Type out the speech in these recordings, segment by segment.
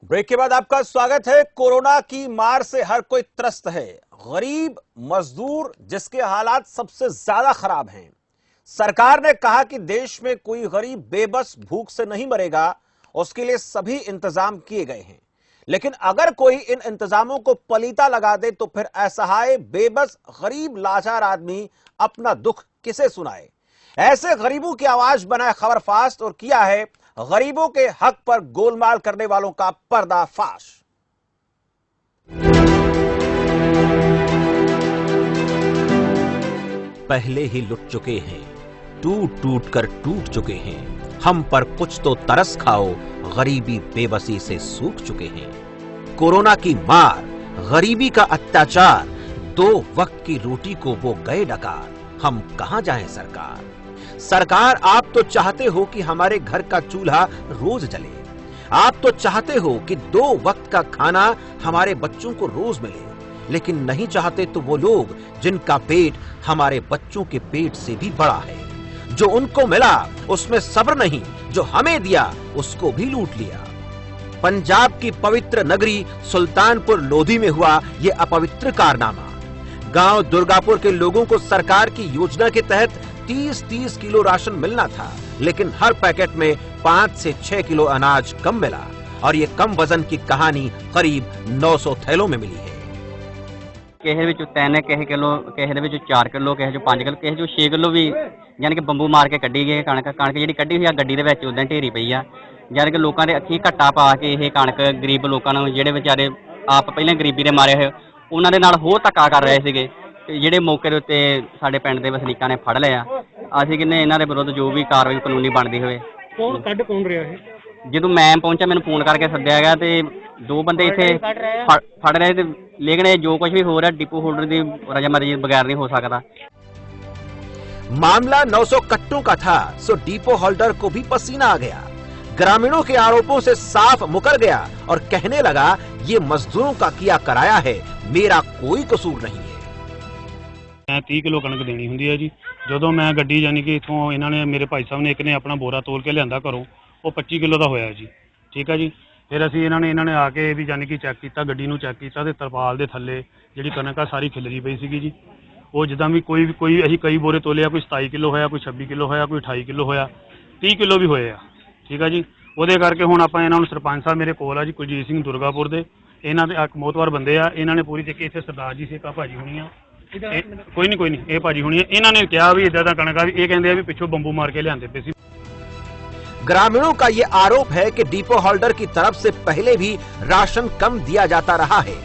Break के बाद आपका स्वागत है। कोरोना की मार से हर कोई त्रस्त है। गरीब मजदूर जिसके हालात सबसे ज्यादा खराब हैं। सरकार ने कहा कि देश में कोई गरीब बेबस भूख से नहीं मरेगा, उसके लिए सभी इंतजाम किए गए हैं। लेकिन अगर कोई इन इंतजामों को पलीता लगा दे तो फिर असहाय बेबस गरीब लाचार आदमी अपना दुख किसे सुनाए। ऐसे गरीबों की आवाज बनाए खबर फास्ट और किया है गरीबों के हक पर गोलमाल करने वालों का पर्दाफाश। पहले ही लुट चुके हैं, टूट टूट कर टूट चुके हैं। हम पर कुछ तो तरस खाओ, गरीबी बेबसी से सूख चुके हैं। कोरोना की मार, गरीबी का अत्याचार, 2 वक्त की रोटी को वो गए डकार। हम कहां जाएं सरकार। सरकार, आप तो चाहते हो कि हमारे घर का चूल्हा रोज जले। आप तो चाहते हो कि 2 वक्त का खाना हमारे बच्चों को रोज मिले। लेकिन नहीं चाहते तो वो लोग जिनका पेट हमारे बच्चों के पेट से भी बड़ा है। जो उनको मिला उसमें सब्र नहीं, जो हमें दिया उसको भी लूट लिया। पंजाब की पवित्र नगरी सुल्तानपुर लोधी में हुआ ये अपवित्र कारनामा। गांव दुर्गापुर के लोगों को सरकार की योजना के तहत 30-30 किलो राशन मिलना था, लेकिन हर पैकेट में 5 से 6 किलो अनाज कम मिला और ये कम वजन की कहानी करीब 900 थैलों में मिली है। ਕਿਸੇ ਵਿੱਚ 3 ਕਿਸੇ ਕਿਲੋ, ਕਿਸੇ ਦੇ ਵਿੱਚ 4 ਕਿਲੋ, ਕਿਸੇ ਚ 5 ਕਿਲੋ, ਕਿਸੇ ਚ 6 ਕਿਲੋ ਵੀ ਯਾਨੀ ਕਿ ਬੰਬੂ ਮਾਰ ਕੇ ਕੱਢੀ ਗਈ ਕਣਕ ਜਿਹੜੀ ਕੱਢੀ ਹੋਈ ਆ ਗੱਡੀ ਦੇ ਵਿੱਚ ਉਦਾਂ ਢੇਰੀ ਪਈ ਆ। ਯਾਨੀ ਕਿ ਲੋਕਾਂ ਦੇ ਅੱਖੀਂ ਘੱਟਾ ਪਾ ਕੇ ਇਹ ਕਣਕ ਗਰੀਬ ਲੋਕਾਂ ਨੂੰ ਜਿਹੜੇ ਵਿਚਾਰੇ ਆਪ ਪਹਿਲਾਂ ਗਰੀਬੀ ਦੇ ਮਾਰੇ ਹੋਏ ਉਹਨਾਂ ਦੇ ਨਾਲ ਹੋਰ ਧੱਕਾ ਕਰ ਰਹੇ ਸੀਗੇ, ਜਿਹੜੇ ਮੌਕੇ ਦੇ ਉੱਤੇ ਸਾਡੇ ਪਿੰਡ ਦੇ ਵਸਨੀਕਾਂ ਨੇ ਫੜ ਲਿਆ। ਅਸੀਂ ਕਹਿੰਦੇ ਇਹਨਾਂ ਦੇ ਵਿਰੁੱਧ ਜੋ ਵੀ ਕਾਰਵਾਈ ਕਾਨੂੰਨੀ ਬਣਦੀ ਹੋਵੇ। ਕੌਣ ਰਿਹਾ ਇਹ? ਜਦੋਂ ਮੈਂ ਪਹੁੰਚਿਆ ਮੈਨੂੰ ਫੋਨ ਕਰਕੇ ਸੱਦਿਆ ਗਿਆ ਤੇ 2 ਬੰਦੇ ਇੱਥੇ ਫੜ ਰਹੇ ਤੇ लेकिन जो कुछ भी हो रहा है डिपो होल्डर की रजामंदी बगैर नहीं हो सकता। मामला 900 कट्टों का था, सो डिपो होल्डर को भी पसीना आ गया। ग्रामीणों के आरोपों से साफ मुकर गया और कहने लगा ये मजदूरों का किया कराया है, मेरा कोई कसूर नहीं है। 30 किलो कणक देनी हुंदी है जी। जो मैं गड्डी यानी कि इथों इन्होंने मेरे भाई साहब ने एक ने अपना बोरा तोल के लिया घरों, वो 25 किलो का होया जी। ठीक है जी। फिर असी इन्होंने आके भी जानी कि चैक किया, गड्डी नूं चैक किया ते तरपाल दे थल्ले जिहड़ी कणक आ सारी खिलरी पई सीगी जी। वो जिद्दां भी कोई असीं कई बोरे तोले, कोई 27 किलो होया, कोई 26 किलो होया, कोई 28 किलो होया, 30 किलो भी होए आ। ठीक है जी। ਉਹਦੇ ਕਰਕੇ ਹੁਣ ਆਪਾਂ ਇਹਨਾਂ ਨੂੰ ਸਰਪੰਚ ਸਾਹਿਬ ਮੇਰੇ ਕੋਲ ਆ ਜੀ, ਕੁਲਜੀਤ ਸਿੰਘ ਦੁਰਗਾਪੁਰ ਦੇ, ਇਹਨਾਂ ਦੇ ਇੱਕ ਮੋਤਵਾਰ ਬੰਦੇ ਆ। ਇਹਨਾਂ ਨੇ ਪੂਰੀ ਚੱਕੀ ਇੱਥੇ ਸਰਦਾਰ ਜੀ ਸੇਕਾ ਭਾਜੀ ਹੋਣੀ ਆ, ਕੋਈ ਨਹੀਂ ਇਹ ਭਾਜੀ ਹੋਣੀ ਆ। ਇਹਨਾਂ ਨੇ ਕਿਹਾ ਵੀ ਇਦਾਂ ਦਾ ਕਣਕ ਆ ਵੀ ਇਹ ਕਹਿੰਦੇ ਆ ਵੀ ਪਿੱਛੋਂ ਬੰਬੂ ਮਾਰ ਕੇ ਲਿਆਂਦੇ ਪਏ ਸੀ। ग्रामीणों का ये आरोप है कि डिपो होल्डर की तरफ से पहले भी राशन कम दिया जाता रहा है।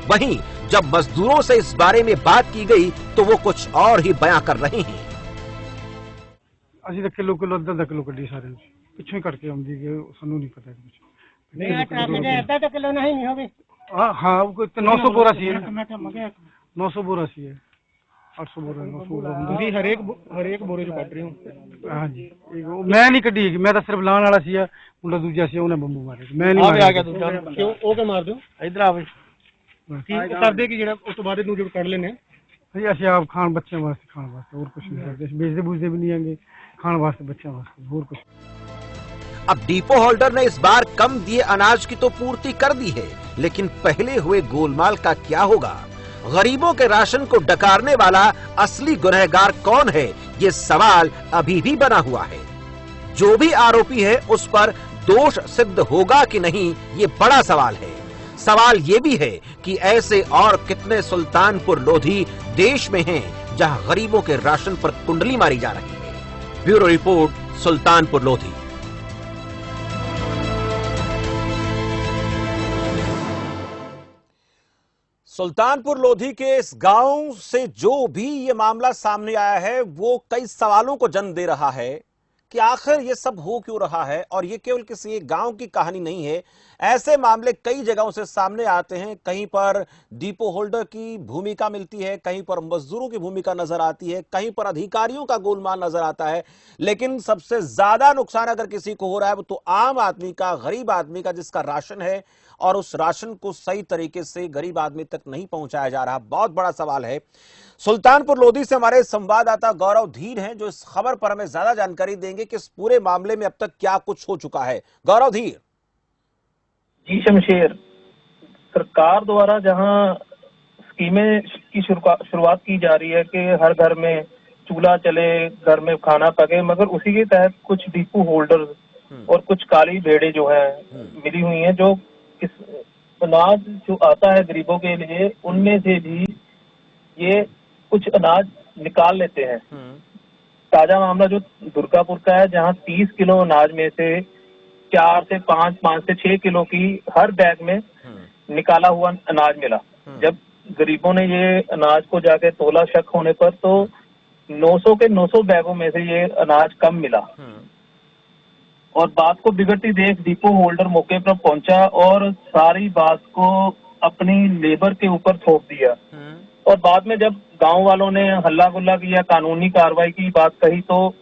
वहीं जब मजदूरों से इस बारे में बात की गई तो वो कुछ और ही बयां कर रहे हैं। ਅਸੀਂ ਤਾਂ ਕਿਲੋ ਅੱਧਾ ਕਿਲੋ ਕੱਢੀ ਸਾਰੇ ਪਿੱਛੋਂ ਹੀ ਕਰਕੇ ਆਉਂਦੀ ਕਿ ਸਾਨੂੰ ਨਹੀਂ ਪਤਾ ਕੁਝ। ਨਹੀਂ ਟਰੱਕ ਦੇ ਅੱਧਾ ਕਿਲੋ ਨਹੀਂ ਹੋਵੇ। ਹਾਂ ਕੋਈ 900 बोरा ਸੀ, 900 बोरा ਸੀ, 800 बोरा 900 बोरा ਤੁਸੀਂ ਹਰੇਕ ਬੋਰੇ ਚੋਂ ਕੱਢ ਰਹੇ ਹੋ। ਹਾਂਜੀ ਮੈਂ ਨਹੀਂ ਕੱਢੀ, ਮੈਂ ਤਾਂ ਸਿਰਫ ਲਾਣ ਵਾਲਾ ਸੀ। ਮੁੰਡਾ ਦੂਜਾ ਸੀ ਉਹਨੇ ਬੰਬੂ ਮਾਰੇ, ਮੈਂ ਨਹੀਂ ਮਾਰਿਆ। ਆ ਗਿਆ ਦੂਜਾ, ਕਿਉਂ ਉਹ ਕਿ ਮਾਰ ਦਿਓ ਇਧਰ ਆਵੇ ਕੀ ਕਰਦੇ ਕਿ ਜਿਹੜਾ ਉਸ ਤੋਂ ਬਾਅਦ ਇਹਨੂੰ ਜਦ ਕੱਢ ਲੈਨੇ ਜੀ। ਅਸੀਂ ਆਪ ਖਾਣ ਬੱਚਿਆਂ ਵਾਸਤੇ ਖਾਣ ਵਾਸਤੇ ਹੋਰ ਕੁਝ ਨਹੀਂ ਕਰਦੇ, बेचते बूझते भी नहीं आएंगे, खाने वास्ते बच्चों वास्ते और कुछ। अब डिपो होल्डर ने इस बार कम दिए अनाज की तो पूर्ति कर दी है, लेकिन पहले हुए गोलमाल का क्या होगा। गरीबों के राशन को डकारने वाला असली गुनहगार कौन है, ये सवाल अभी भी बना हुआ है। जो भी आरोपी है उस पर दोष सिद्ध होगा कि नहीं, ये बड़ा सवाल है। सवाल ये भी है कि ऐसे और कितने सुल्तानपुर लोधी देश में हैं जहां गरीबों के राशन पर कुंडली मारी जा रही है। Bureau report, Sultanpur Lodhi. सुल्तानपुर लोधी के इस गांव से जो भी ये मामला सामने आया है वो कई सवालों को जन्म दे रहा है कि आखिर ये सब हो क्यों रहा है। और ये केवल किसी एक गांव की कहानी नहीं है, ऐसे मामले कई जगहों से सामने आते हैं। कहीं पर डिपो होल्डर की भूमिका मिलती है, कहीं पर मजदूरों की भूमिका नजर आती है, कहीं पर अधिकारियों का गोलमाल नजर आता है। लेकिन सबसे ज्यादा नुकसान अगर किसी को हो रहा है तो आम आदमी का, गरीब आदमी का, जिसका राशन है और उस राशन को सही तरीके से गरीब आदमी तक नहीं पहुंचाया जा रहा। बहुत बड़ा सवाल है। सुल्तानपुर लोधी से हमारे संवाददाता गौरव धीर हैं जो इस खबर पर हमें ज्यादा जानकारी देंगे कि इस पूरे मामले में अब तक क्या कुछ हो चुका है। गौरव धीर। जी शमशेर, सरकार द्वारा जहां स्कीमें की शुरुआत की जा रही है कि हर घर में चूल्हा चले, घर में खाना पके, मगर उसी के तहत कुछ डिपो होल्डर और कुछ काली भेड़े जो है मिली हुई हैं, जो किस अनाज जो आता है गरीबों के लिए, उनमें से भी ये कुछ अनाज निकाल लेते हैं। ताजा मामला जो दुर्गापुर का है, जहां 30 किलो अनाज में से 4 से 5 से 6 किलो की हर बैग में निकाला हुआ अनाज मिला। जब गरीबों ने ये अनाज को जाके तोला शक होने पर, तो 900 के 900 बैगों में से ये अनाज कम मिला। और बात को बिगड़ती देख डिपो होल्डर मौके पर पहुंचा और सारी बात को अपनी लेबर के ऊपर थोप दिया। और बाद में जब गांव वालों ने हल्ला गुल्ला किया, कानूनी कार्रवाई की बात कही, तो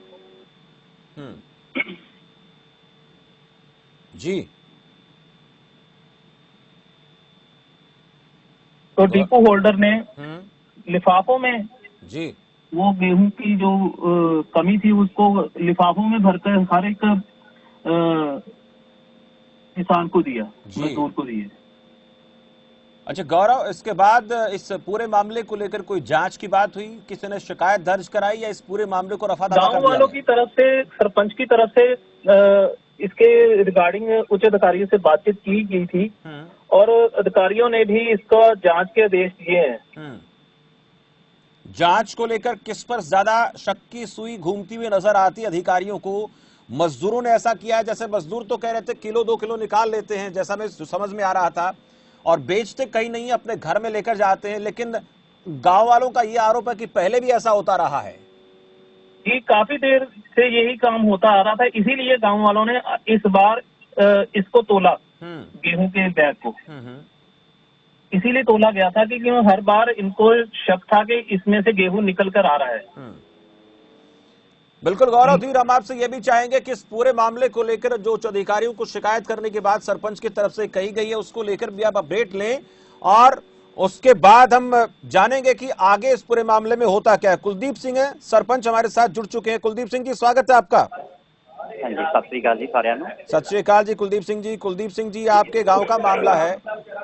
जी तो डिपो होल्डर ने लिफाफों में जी वो गेहूं की जो कमी थी उसको लिफाफों में भरकर हर एक किसान को दिया, मजदूर को दिया। अच्छा गौरव, इसके बाद इस पूरे मामले को लेकर कोई जांच की बात हुई? किसी ने शिकायत दर्ज कराई या इस पूरे मामले को रफा दफा कर दिया? गांव वालों की तरफ से, सरपंच की तरफ से इसके रिगार्डिंग उच्च अधिकारियों से बातचीत की गई थी और अधिकारियों ने भी इसका जांच के आदेश दिए हैं। जांच को लेकर किस पर ज्यादा शक की सुई घूमती हुई नजर आती अधिकारियों को? मजदूरों ने ऐसा किया है, जैसे मजदूर तो कह रहे थे किलो 2 किलो निकाल लेते हैं, जैसा मैं समझ में आ रहा था, और बेचते कहीं नहीं, अपने घर में लेकर जाते हैं, लेकिन गांव वालों का ये आरोप है कि पहले भी ऐसा होता रहा है। ये काफी देर से यही काम होता आ रहा था, इसीलिए गांव वालों ने इस बार इसको तोला, गेहूं के बैग को इसीलिए तोला गया था कि हर बार इनको शक था कि इसमें से गेहूं निकल कर आ रहा है। बिल्कुल गौरव धीर, हम आपसे ये भी चाहेंगे कि इस पूरे मामले को लेकर जो उच्च अधिकारियों को शिकायत करने के बाद सरपंच की तरफ से कही गई है, उसको लेकर भी आप अपडेट लें और उसके बाद हम जानेंगे कि आगे इस पूरे मामले में होता क्या है। कुलदीप सिंह है, सरपंच हमारे साथ जुड़ चुके हैं। कुलदीप सिंह जी, स्वागत है आपका। सत श्री अकाल जी सारिਆਂ ਨੂੰ। सत श्री अकाल जी कुलदीप सिंह जी। कुलदीप सिंह जी, आपके गांव का मामला है,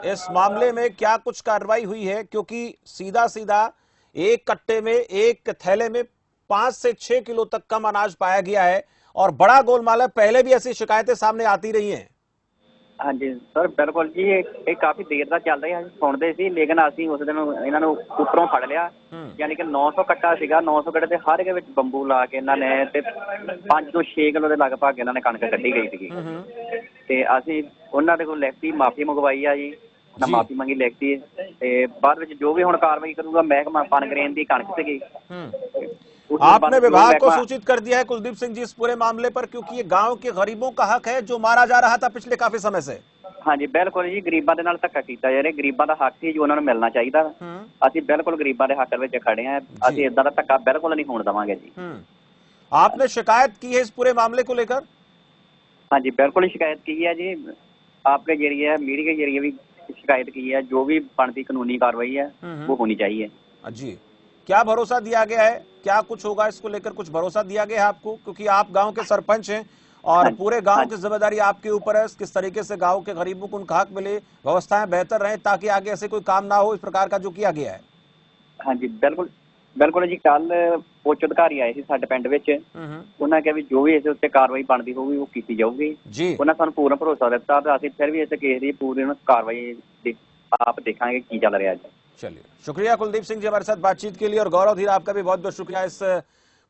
इस मामले में क्या कुछ कार्रवाई हुई है? क्योंकि सीधा सीधा एक कट्टे में, एक थैले में 5 से 6 किलो तक कम अनाज पाया गया है और बड़ा गोलमाल है। पहले भी ऐसी शिकायतें सामने आती रही हैं। हाँ जी सर, बिल्कुल जी, ये काफी देर तक चल रही है, सुनते सी, लेकिन ਅਸੀਂ ਉਸ ਦਿਨ ਇਹਨਾਂ ਨੂੰ ਉੱਪਰੋਂ ਫੜ ਲਿਆ। ਯਾਨੀ ਕਿ 900 ਕੱਟਾ ਸੀਗਾ, 900 ਕੱਟੇ ਦੇ ਹਰ ਇੱਕ ਵਿੱਚ ਬੰਬੂ ਲਾ ਕੇ ਇਹਨਾਂ ਨੇ ਤੇ 5 ਤੋਂ 6 ਕਿਲੋ ਦੇ ਲਗਭਗ ਇਹਨਾਂ ਨੇ ਕਣਕ ਕੱਢੀ ਗਈ ਸੀਗੀ। ਤੇ ਅਸੀਂ ਉਹਨਾਂ ਦੇ ਕੋਲ ਲਿਖਤੀ ਮਾਫੀ ਮੰਗਵਾਈ ਆ ਜੀ, ਨਾ ਮਾਫੀ ਮੰਗੀ ਲਿਖਤੀ, ਤੇ ਬਾਅਦ ਵਿੱਚ ਜੋ ਵੀ ਹੁਣ ਕਾਰਵਾਈ ਕਰੂਗਾ ਮਹਿਕਮਾ ਪਨਗਰੇਨ ਦੀ ਕਣਕ ਸੀਗੀ। आपने विभाग को सूचित कर दिया है कुलदीप सिंह जी इस पूरे मामले पर, क्योंकि ये गांव के गरीबों का हक है जो मारा जा रहा था पिछले काफी समय से। हाँ जी बिल्कुल जी, गरीबों के नाल धक्का कीता जा रहा, गरीबों का हक ही जो उन्होंने मिलना चाहिए। ਅਸੀਂ बिल्कुल गरीबों के हक में खड़े हैं, ਅਸੀਂ इदा का धक्का बिल्कुल नहीं होने देवांगे जी। आपने शिकायत की है इस पूरे मामले को लेकर? हाँ जी बिल्कुल शिकायत की है जी, आपके जरिए मीडिया के जरिए भी शिकायत की है। जो भी बनती कानूनी कार्रवाई है वो होनी चाहिए जी। क्या भरोसा दिया गया है, क्या कुछ होगा इसको लेकर? कुछ भरोसा दिया गया है आपको, क्योंकि आप गांव के सरपंच हैं और पूरे गांव की जिम्मेदारी आपके ऊपर है, किस तरीके से गांव के गरीबों को उनका हक मिले, व्यवस्थाएं बेहतर रहें, ताकि आगे ऐसे कोई काम ना हो इस प्रकार का जो किया गया है। हाँ जी बिल्कुल बिल्कुल जी, कल उच्च अधिकारी आए थे साडे पिंड विच, उन्होंने कहा भी जो भी इस उत्ते कार्रवाई बनती होगी वो की जाऊगी जी। उन्होंने सानू पूरा भरोसा दिता, तो असीं फिर भी इस केस की पूरी कार्रवाई आप देखांगे की चल रहा है। चलिए, शुक्रिया कुलदीप सिंह जी हमारे साथ बातचीत के लिए, और गौरव धीर आपका भी बहुत बहुत शुक्रिया इस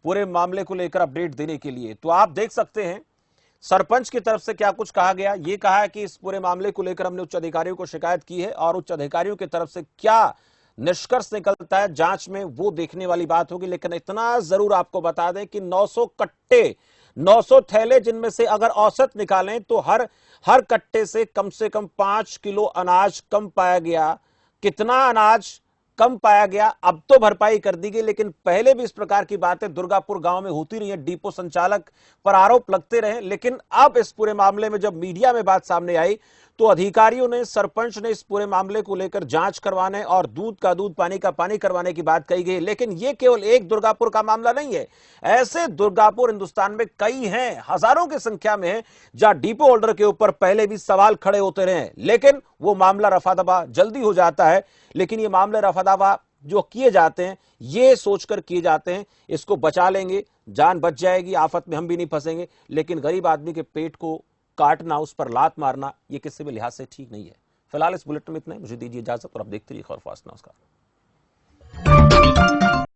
पूरे मामले को लेकर अपडेट देने के लिए। तो आप देख सकते हैं सरपंच की तरफ से क्या कुछ कहा गया। ये कहा है कि इस पूरे मामले को लेकर हमने उच्च अधिकारियों को शिकायत की है और उच्च अधिकारियों की तरफ से क्या निष्कर्ष निकलता है जांच में वो देखने वाली बात होगी। लेकिन इतना जरूर आपको बता दें कि 900 कट्टे, 900 थैले, जिनमें से अगर औसत निकालें तो हर कट्टे से कम 5 किलो अनाज कम पाया गया। कितना अनाज कम पाया गया अब तो भरपाई कर दी गई, लेकिन पहले भी इस प्रकार की बातें दुर्गापुर गांव में होती रही है। डिपो संचालक पर आरोप लगते रहे, लेकिन अब इस पूरे मामले में जब मीडिया में बात सामने आई तो अधिकारियों ने, सरपंच ने इस पूरे मामले को लेकर जांच करवाने और दूध का दूध, पानी का पानी करवाने की बात कही गई। लेकिन यह केवल एक दुर्गापुर का मामला नहीं है, ऐसे दुर्गापुर हिंदुस्तान में कई हैं, हजारों की संख्या में है, जहां डिपो होल्डर के ऊपर पहले भी सवाल खड़े होते रहे, लेकिन वो मामला रफा-दफा जल्दी हो जाता है। लेकिन ये मामले रफा-दफा जो किए जाते हैं, ये सोचकर किए जाते हैं इसको बचा लेंगे, जान बच जाएगी, आफत में हम भी नहीं फंसेंगे। लेकिन गरीब आदमी के पेट को काटना, उस पर लात मारना, ये किसी भी लिहाज से ठीक नहीं है। फिलहाल इस बुलेटिन में इतना ही। मुझे दीजिए इजाजत और आप देखते रहिए खबर फास्ट न्यूज़ का।